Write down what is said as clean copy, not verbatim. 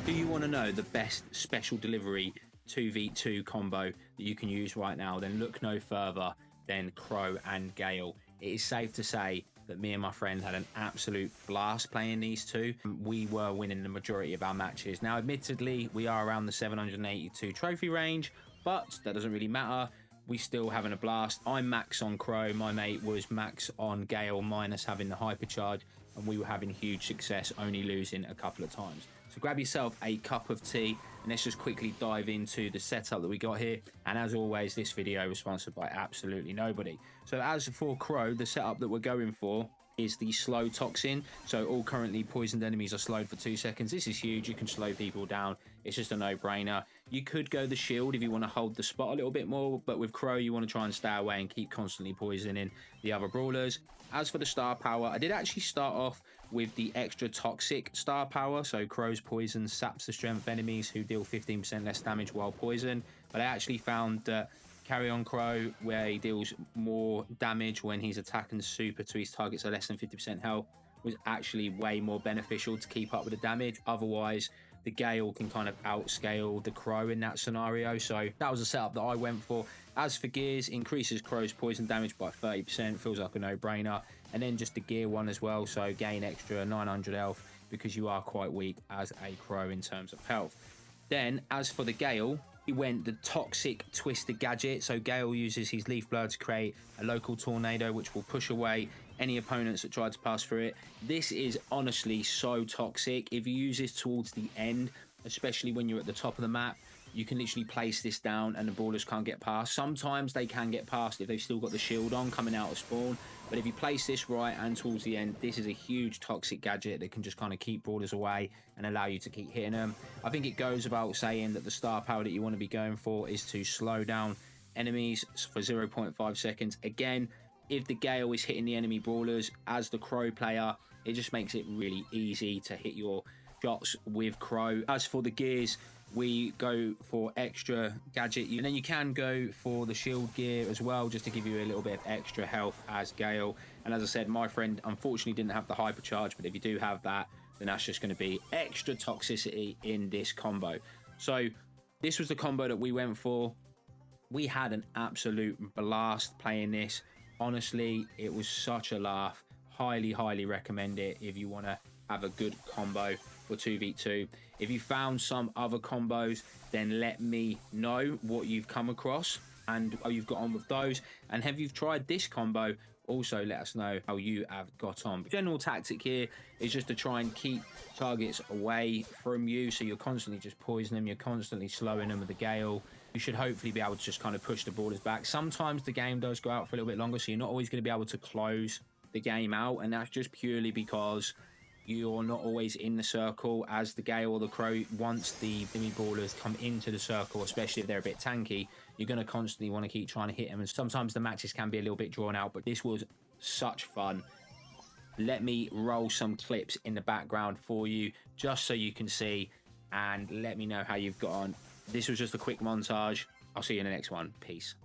Do you want to know the best special delivery 2v2 combo that you can use right now? Then look no further than Crow and Gale. It is safe to say that me and my friend had an absolute blast playing these two. We were winning the majority of our matches. Now, admittedly, we are around the 782 trophy range, but that doesn't really matter. We still having a blast. I'm max on Crow. My mate was max on Gale, minus having the hypercharge, and we were having huge success, only losing a couple of times. So grab yourself a cup of tea and let's just quickly dive into the setup that we got here. And as always, this video was sponsored by absolutely nobody. So as for Crow, the setup that we're going for is the slow toxin. So all currently poisoned enemies are slowed for 2 seconds. This is huge. You can slow people down. It's just a no-brainer. You could go the shield if you want to hold the spot a little bit more, but with Crow you want to try and stay away and keep constantly poisoning the other brawlers. As for the star power, I did actually start off with the extra toxic star power. So Crow's poison saps the strength of enemies who deal 15% less damage while poisoned, but I actually found that Carry on Crow, where he deals more damage when he's attacking super to his targets are less than 50% health, was actually way more beneficial to keep up with the damage. Otherwise, the Gale can kind of outscale the Crow in that scenario. So that was a setup that I went for. As for gears, increases Crow's poison damage by 30%, feels like a no-brainer. And then just the gear one as well, so gain extra 900 health because you are quite weak as a Crow in terms of health. Then, as for the Gale, he went the toxic twisted gadget. So Gale uses his leaf blower to create a local tornado which will push away any opponents that try to pass through it. This is honestly so toxic. If you use this towards the end, especially when you're at the top of the map, you can literally place this down and the brawlers can't get past. Sometimes they can get past if they've still got the shield on coming out of spawn, but if you place this right and towards the end, this is a huge toxic gadget that can just kind of keep brawlers away and allow you to keep hitting them. I think it goes without saying that the star power that you want to be going for is to slow down enemies for 0.5 seconds. Again, if the Gale is hitting the enemy brawlers as the Crow player, it just makes it really easy to hit your shots with Crow. As for the gears, we go for extra gadget, and then you can go for the shield gear as well, just to give you a little bit of extra health as Gale. And as I said, my friend unfortunately didn't have the hypercharge, but if you do have that, then that's just going to be extra toxicity in this combo. So this was the combo that we went for. We had an absolute blast playing this. Honestly, it was such a laugh. Highly recommend it if you want to have a good combo for 2v2. If you found some other combos, then let me know what you've come across and how you've got on with those. And have you tried this combo? Also let us know how you have got on. The general tactic here is just to try and keep targets away from you, so you're constantly just poisoning them, you're constantly slowing them with the Gale. You should hopefully be able to just kind of push the brawlers back. Sometimes the game does go out for a little bit longer, so you're not always going to be able to close the game out, and that's just purely because you're not always in the circle as the Gale or the Crow. Once the enemy brawlers come into the circle, especially if they're a bit tanky, you're going to constantly want to keep trying to hit them, and sometimes the matches can be a little bit drawn out, but this was such fun. Let me roll some clips in the background for you just so you can see, and let me know how you've got on. This was just a quick montage. I'll see you in the next one. Peace.